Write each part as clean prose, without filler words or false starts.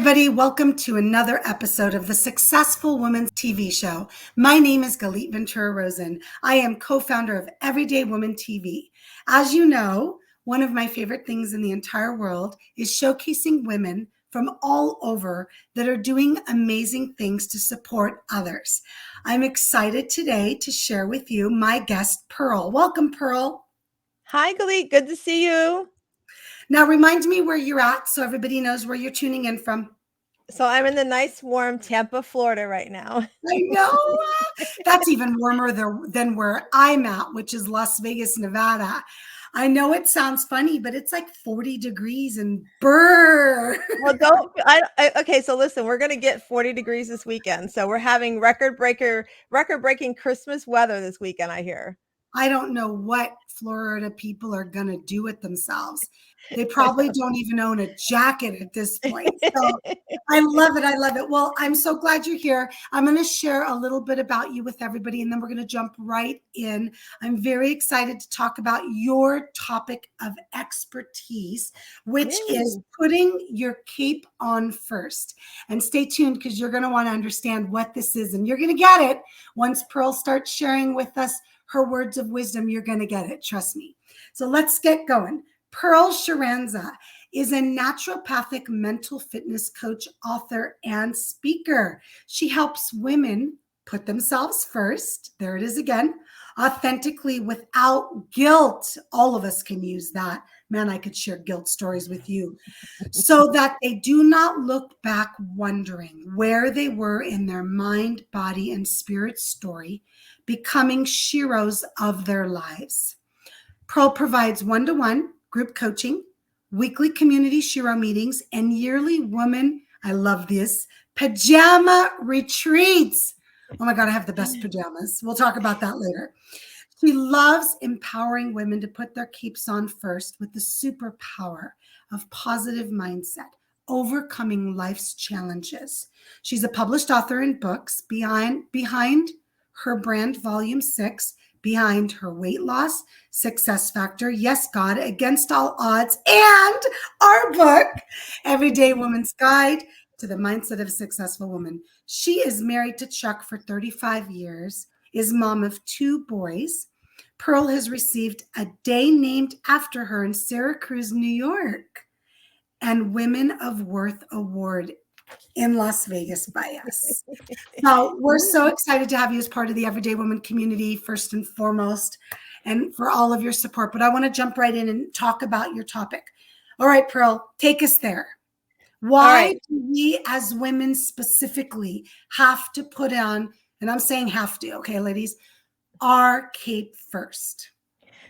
everybody. Welcome to another episode of the Successful Woman TV show. My name is Galit Ventura Rosen. I am co-founder of Everyday Woman TV. As you know, one of my favorite things in the entire world is showcasing women from all over that are doing amazing things to support others. I'm excited today to share with you my guest, Pearl. Welcome, Pearl. Hi, Galit. Good to see you. Now, remind me where you're at so everybody knows where you're tuning in from. So I'm in the nice, warm Tampa, Florida right now. I know. That's even warmer than where I'm at, which is Las Vegas, Nevada. I know it sounds funny, but it's like 40 degrees and burr. Well, okay, so listen, we're going to get 40 degrees this weekend. So we're having record-breaking Christmas weather this weekend, I hear. I don't know what Florida people are going to do with themselves. They probably don't even own a jacket at this point. So I love it. I love it. Well, I'm so glad you're here. I'm going to share a little bit about you with everybody, and then we're going to jump right in. I'm very excited to talk about your topic of expertise, which is putting your cape on first. And stay tuned because you're going to want to understand what this is, and you're going to get it once Pearl starts sharing with us her words of wisdom. You're going to get it. Trust me. So let's get going. Pearl Chiarenza is a naturopathic mental fitness coach, author, and speaker. She helps women put themselves first. There it is again. Authentically, without guilt. All of us can use that. Man, I could share guilt stories with you. So that they do not look back wondering where they were in their mind, body, and spirit story, becoming SHEROs of their lives. Pearl provides one-to-one group coaching, weekly community SHERO meetings, and yearly woman, I love this, pajama retreats. Oh my God, I have the best pajamas. We'll talk about that later. She loves empowering women to put their capes on first with the superpower of positive mindset, overcoming life's challenges. She's a published author in books behind her brand, Volume 6, behind her weight loss, success factor, yes, God, against all odds, and our book, Everyday Woman's Guide to the Mindset of a Successful Woman. She is married to Chuck for 35 years, is mom of 2 boys. Pearl has received a day named after her in Syracuse, New York, and Women of Worth Award in Las Vegas by us. Now, we're so excited to have you as part of the Everyday Woman community, first and foremost, and for all of your support. But I want to jump right in and talk about your topic. All right, Pearl, take us there. Why do we as women specifically have to put on, and I'm saying have to, okay, ladies, our cape first?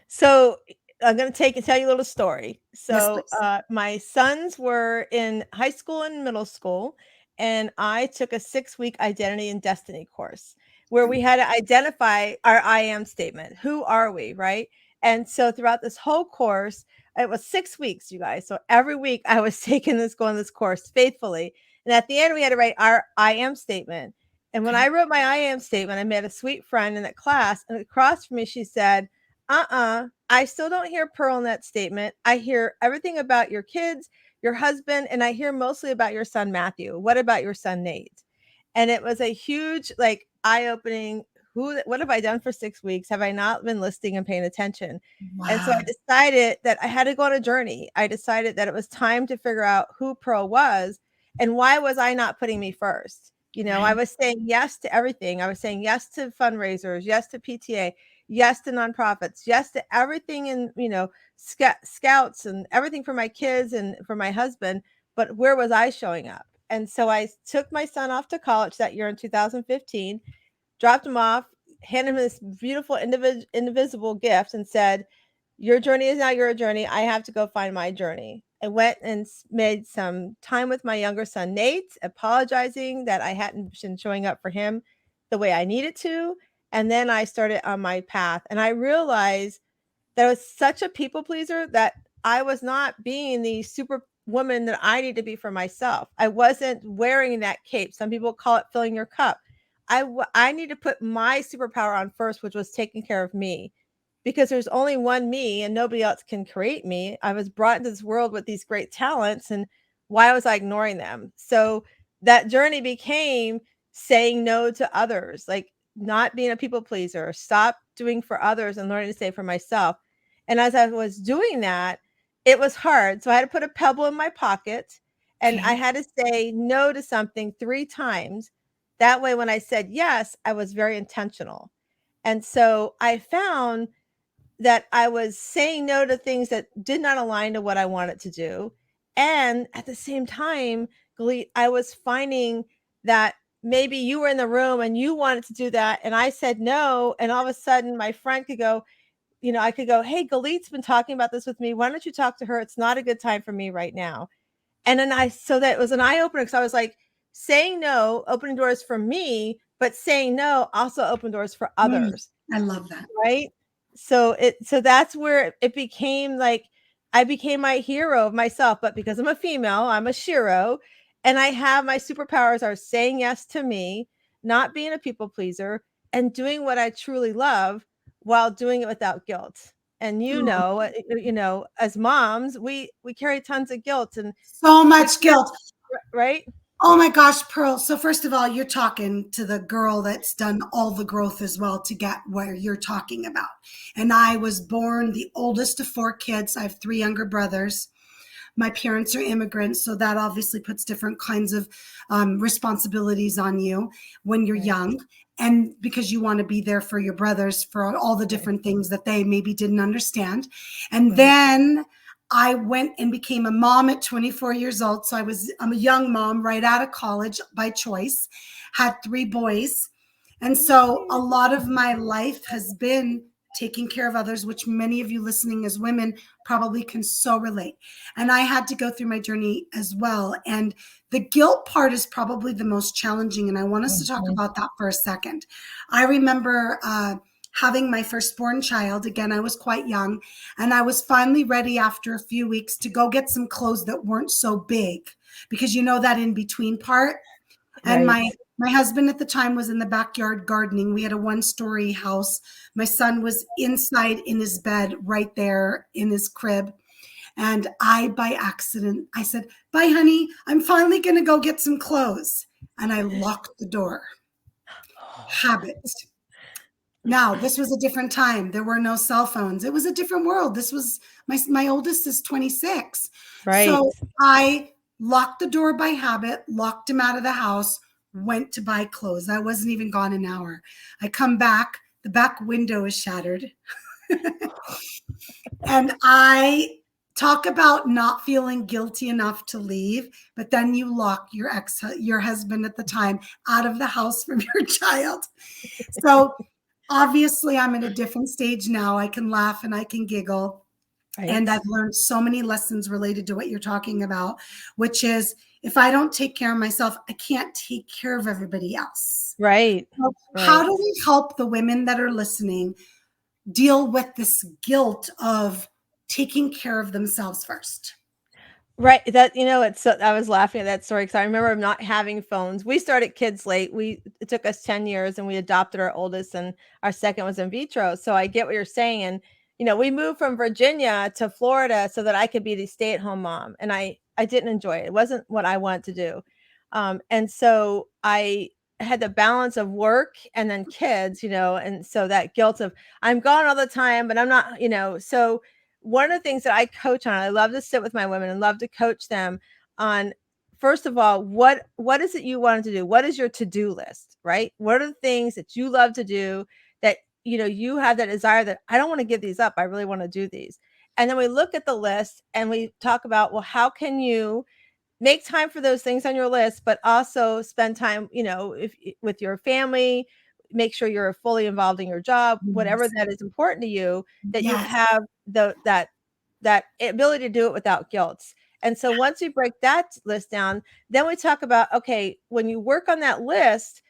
So I'm going to tell you a little story. So Yes, my sons were in high school and middle school, and I took a 6-week identity and destiny course where we had to identify our I am statement. Who are we, right? And so throughout this whole course, it was 6 weeks, you guys. So every week I was going this course faithfully. And at the end, we had to write our I am statement. And when I wrote my I am statement, I met a sweet friend in that class, and across from me, she said, I still don't hear Pearl in that statement. I hear everything about your kids, your husband, and I hear mostly about your son, Matthew. What about your son, Nate? And it was a huge, like, eye-opening. What have I done for 6 weeks? Have I not been listening and paying attention? wow. And so I decided that I had to go on a journey. I decided that it was time to figure out who Pearl was and why was I not putting me first? You know, I was saying yes to everything. I was saying yes to fundraisers, yes to PTA, yes to nonprofits, yes to everything, and scouts and everything for my kids and for my husband. But where was I showing up? And so I took my son off to college that year in 2015, dropped him off, handed him this beautiful indivisible gift, and said, "Your journey is not your journey. I have to go find my journey." I went and made some time with my younger son, Nate, apologizing that I hadn't been showing up for him the way I needed to. And then I started on my path, and I realized that I was such a people pleaser that I was not being the super woman that I need to be for myself. I wasn't wearing that cape. Some people call it filling your cup. I need to put my superpower on first, which was taking care of me, because there's only one me and nobody else can create me. I was brought into this world with these great talents, and why was I ignoring them? So that journey became saying no to others, like not being a people pleaser, stop doing for others and learning to say for myself. And as I was doing that, it was hard. So I had to put a pebble in my pocket and I Okay. had to say no to something 3 times. That way, when I said yes, I was very intentional. And so I found that I was saying no to things that did not align to what I wanted to do. And at the same time, I was finding that maybe you were in the room and you wanted to do that. And I said no. And all of a sudden, my friend could go, I could go, hey, Galit's been talking about this with me. Why don't you talk to her? It's not a good time for me right now. And then so that was an eye opener because I was like, saying no, opening doors for me, but saying no also opened doors for Mm, others. I love that. Right? So that's where it became like I became my hero of myself, but because I'm a female, I'm a SHERO, and I have my superpowers are saying yes to me, not being a people pleaser, and doing what I truly love while doing it without guilt. And Oh, as moms, we carry tons of guilt and so we much can't, guilt. right? Oh my gosh, Pearl. So first of all, you're talking to the girl that's done all the growth as well to get where you're talking about. And I was born the oldest of 4 kids. I have 3 younger brothers. My parents are immigrants, so that obviously puts different kinds of responsibilities on you when you're Right. young. And because you want to be there for your brothers for all the Right. different things that they maybe didn't understand. And Right. then I went and became a mom at 24 years old. So I'm a young mom right out of college by choice, had 3 boys. And so a lot of my life has been taking care of others, which many of you listening as women probably can so relate. And I had to go through my journey as well. And the guilt part is probably the most challenging. And I want us to talk Mhm. about that for a second. I remember having my firstborn child. Again, I was quite young. And I was finally ready after a few weeks to go get some clothes that weren't so big because you know that in between part. And Right. my husband at the time was in the backyard gardening. We had a 1-story house. My son was inside in his bed right there in his crib. And I, by accident, I said, bye, honey. I'm finally going to go get some clothes. And I locked the door. Habit. Now, this was a different time. There were no cell phones. It was a different world. This was my oldest is 26. Right. So I locked the door by habit, locked him out of the house, went to buy clothes. I wasn't even gone an hour. I come back, the back window is shattered. And I talk about not feeling guilty enough to leave, but then you lock your husband at the time out of the house from your child. So obviously I'm in a different stage now. I can laugh and I can giggle. And Right. I've learned so many lessons related to what you're talking about, which is if I don't take care of myself, I can't take care of everybody else. Right. So how Right. do we help the women that are listening deal with this guilt of taking care of themselves first? Right, that it's so I was laughing at that story because I remember not having phones. We started kids late. It took us 10 years and we adopted our oldest and our second was in vitro. So I get what you're saying. And we moved from Virginia to Florida so that I could be the stay-at-home mom. And I didn't enjoy it. It wasn't what I wanted to do. And so I had the balance of work and then kids, and so that guilt of I'm gone all the time, but I'm not, so one of the things that I coach on, I love to sit with my women and love to coach them on first of all, what is it you want to do? What is your to-do list, right? What are the things that you love to do that you have that desire that I don't want to give these up. I really want to do these. And then we look at the list and we talk about, well, how can you make time for those things on your list, but also spend time, if with your family, make sure you're fully involved in your job, whatever Yes. that is important to you, that you Yes. have that ability to do it without guilt. And so once we break that list down, then we talk about, okay, when you work on that list,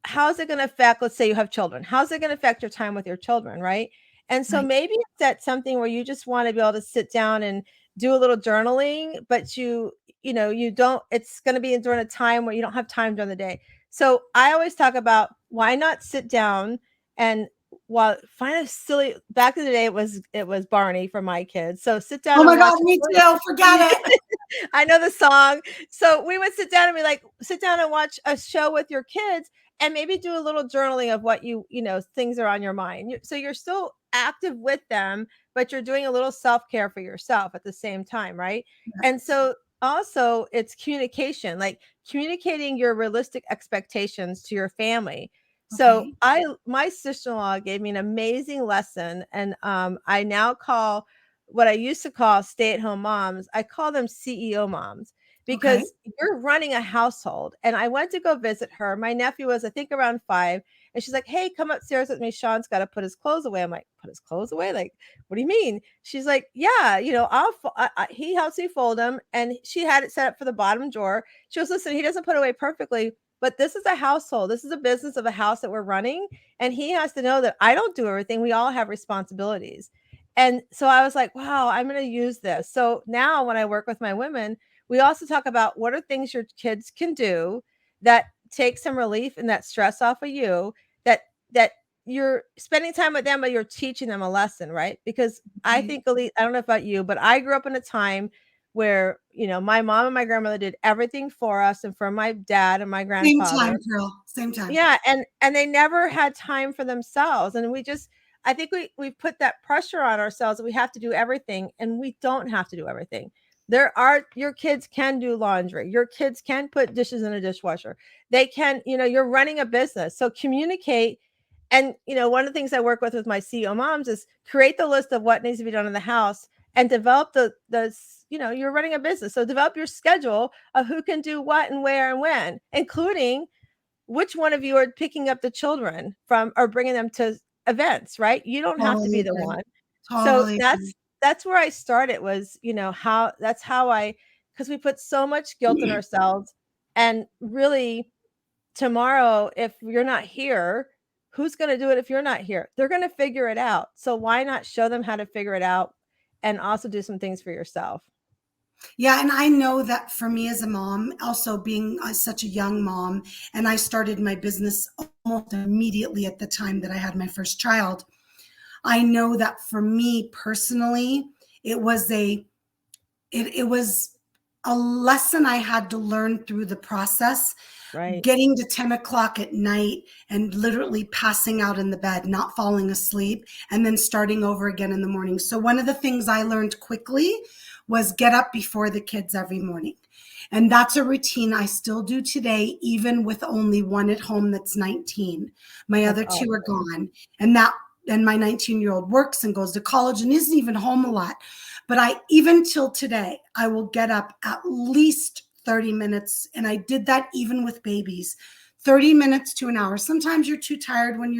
how's it going to affect, let's say you have children, how's it going to affect your time with your children, right? And so Right. maybe it's that something where you just want to be able to sit down and do a little journaling, but you don't, it's going to be during a time where you don't have time during the day. So I always talk about why not sit down and Well, find a silly back in the day, it was Barney for my kids. So sit down Oh and my watch God, me too. Forget it. I know the song. So we would sit down and be like, sit down and watch a show with your kids and maybe do a little journaling of what things are on your mind. So you're still active with them, but you're doing a little self-care for yourself at the same time, right? And so also it's communication, like communicating your realistic expectations to your family. So Okay. my sister-in-law gave me an amazing lesson, and I now call what I used to call stay-at-home moms, I call them CEO moms Okay. because you're running a household. And I went to go visit her. My nephew was, I think, around 5, and she's like, "Hey, come upstairs with me. Sean's got to put his clothes away." I'm like, "Put his clothes away? Like, what do you mean?" She's like, "Yeah, he helps me fold them." And she had it set up for the bottom drawer. She goes, "Listen, he doesn't put away perfectly, but this is a household. This is a business of a house that we're running, and he has to know that I don't do everything. We all have responsibilities." And so I was like, wow, I'm going to use this. So now when I work with my women, we also talk about what are things your kids can do that take some relief and that stress off of you, that you're spending time with them, but you're teaching them a lesson, right? Because I Okay. think, Elite, I don't know about you, but I grew up in a time where, my mom and my grandmother did everything for us and for my dad and my Same time, grandfather. Pearl. Same time. Yeah, and they never had time for themselves, and I think we put that pressure on ourselves that we have to do everything, and we don't have to do everything. Your kids can do laundry. Your kids can put dishes in a dishwasher. They can, you're running a business. So communicate. And, one of the things I work with my CEO moms is create the list of what needs to be done in the house and develop you're running a business. So develop your schedule of who can do what and where and when, including which one of you are picking up the children from or bringing them to events, right? You don't have to Totally be the agree. one. So Totally agree. that's where I started was, how that's how I because we put so much guilt in ourselves. And really, tomorrow, if you're not here, who's going to do it if you're not here? They're going to figure it out. So why not show them how to figure it out and also do some things for yourself? Yeah, and I know that for me as a mom, also being such a young mom, and I started my business almost immediately at the time that I had my first child. I know that for me personally, it was it was a lesson I had to learn through the process, Right. getting to 10 o'clock at night and literally passing out in the bed, not falling asleep, and then starting over again in the morning. So one of the things I learned quickly was get up before the kids every morning. And that's a routine I still do today, even with only one at home that's 19. My That's other two are awesome. gone. And my 19-year-old works and goes to college and isn't even home a lot. But even till today, I will get up at least 30 minutes. And I did that even with babies, 30 minutes to an hour. Sometimes you're too tired when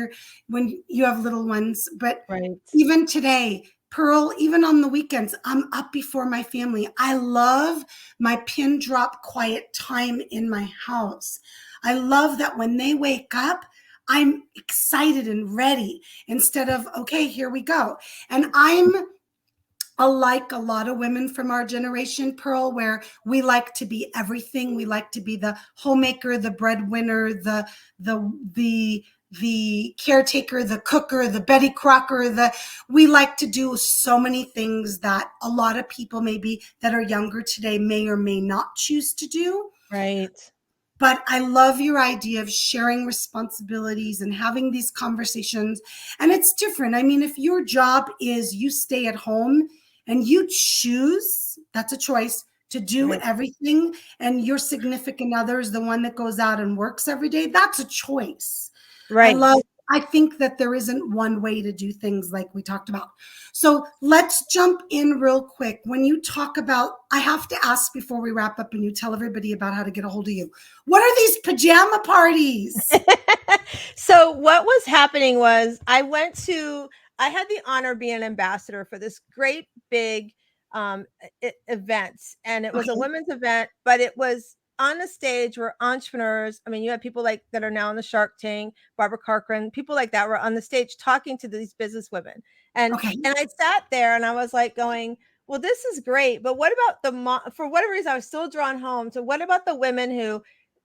you have little ones. But Right. even today, Pearl, even on the weekends, I'm up before my family. I love my pin drop quiet time in my house. I love that when they wake up, I'm excited and ready instead of, okay, here we go. And I'm like a lot of women from our generation, Pearl, where we like to be everything. We like to be the homemaker, the breadwinner, the caretaker, the cooker, the Betty Crocker. We like to do so many things that a lot of people maybe that are younger today may or may not choose to do. Right. But I love your idea of sharing responsibilities and having these conversations. And it's different. I mean, if your job is you stay at home and you choose, that's a choice to do Right. everything, and your significant other is the one that goes out and works every day, that's a choice. Right. I think that there isn't one way to do things like we talked about. So let's jump in real quick. When you talk about, I have to ask before we wrap up and you tell everybody about how to get a hold of you. What are these pajama parties? So what was happening was I had the honor of being an ambassador for this great big event, and it was a Okay. women's event, but it was on the stage were entrepreneurs. I mean, you had people like that are now on the Shark Tank, Barbara Corcoran, people like that were on the stage talking to these business women. And Okay. and I sat there and I was like going, well, this is great, but what about for whatever reason I was still drawn home to what about the women who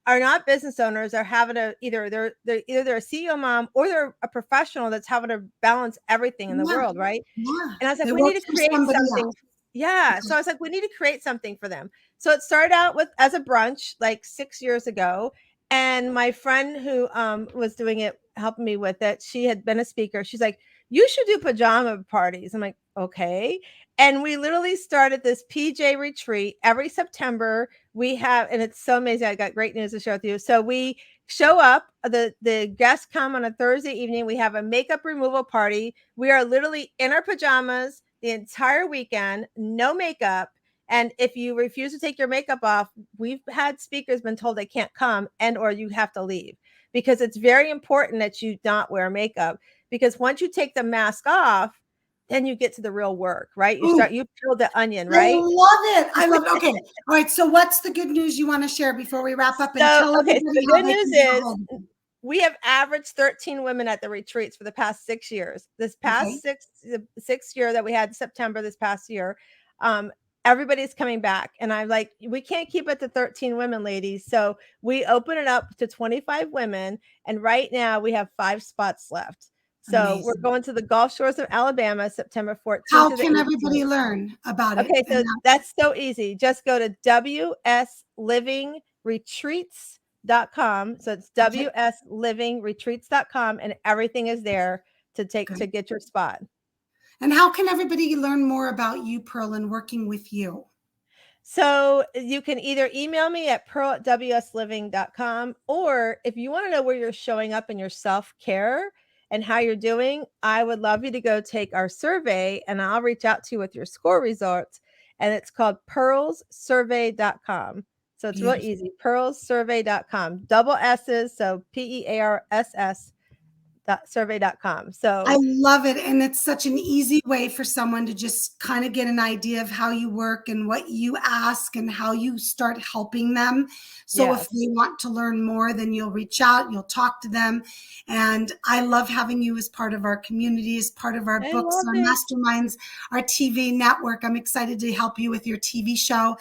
are not business owners, are having to either they're a CEO mom or they're a professional that's having to balance everything in the Yeah. world, right? Yeah. And I was like, They we work need to for create somebody something. else. Yeah. So I was like, we need to create something for them. So it started out with as a brunch like 6 years ago. And my friend who was doing it, helping me with it, she had been a speaker. She's like, you should do pajama parties. I'm like, okay. And we literally started this PJ retreat every September. We have, and it's so amazing. I got great news to share with you. So we show up, the guests come on a Thursday evening. We have a makeup removal party. We are literally in our pajamas the entire weekend, no makeup. And if you refuse to take your makeup off, we've had speakers been told they can't come and or you have to leave, because it's very important that you not wear makeup, because once you take the mask off, then you get to the real work, right? Ooh, You peel the onion, I right? love it. I love it. Okay. All right. So what's the good news you want to share before we wrap up, and So, tell okay, so everybody the how good they news can get a is hold of you? we have averaged 13 women at the retreats for the past 6 years. This Okay. past sixth year that we had September this past year, everybody's coming back. And I'm like, we can't keep it to 13 women, ladies. So we open it up to 25 women. And right now we have 5 spots left. So we're Amazing. going to the Gulf Shores of Alabama, September 14th How to the can everybody 18th. learn about it? Okay, And so that's so easy. Just go to wslivingretreats.com. So it's okay, wslivingretreats.com, and everything is there to good. get your spot. And how can everybody learn more about you, Pearl, and working with you? So you can either email me at pearl@wsliving.com, or if you want to know where you're showing up in your self-care and how you're doing, I would love you to go take our survey and I'll reach out to you with your score results. And it's called pearlssurvey.com. So it's real Beautiful. easy. Pearlssurvey.com. Double S's. So PEARSS survey.com. I So love it. And it's such an easy way for someone to just kind of get an idea of how you work and what you ask and how you start helping them. So if yes. they want to learn more, then you'll reach out, you'll talk to them. And I love having you as part of our community, as part of our I books, love our it. masterminds, our TV network. I'm excited to help you with your TV show.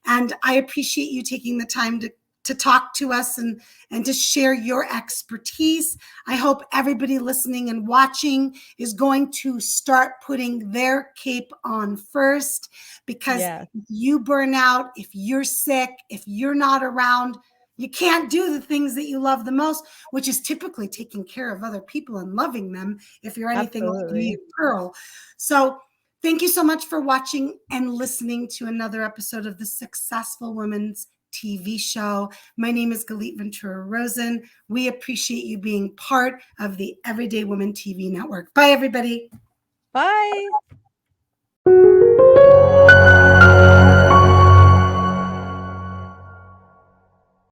And I appreciate you taking the time to talk to us and to share your expertise. I hope everybody listening and watching is going to start putting their cape on first, because Yeah. if you burn out, if you're sick, if you're not around, you can't do the things that you love the most, which is typically taking care of other people and loving them, if you're anything like me Absolutely. and Pearl. So thank you so much for watching and listening to another episode of the Successful Women's TV show. My name is Galit Ventura Rosen. We appreciate you being part of the Everyday Woman TV network. Bye, everybody. Bye.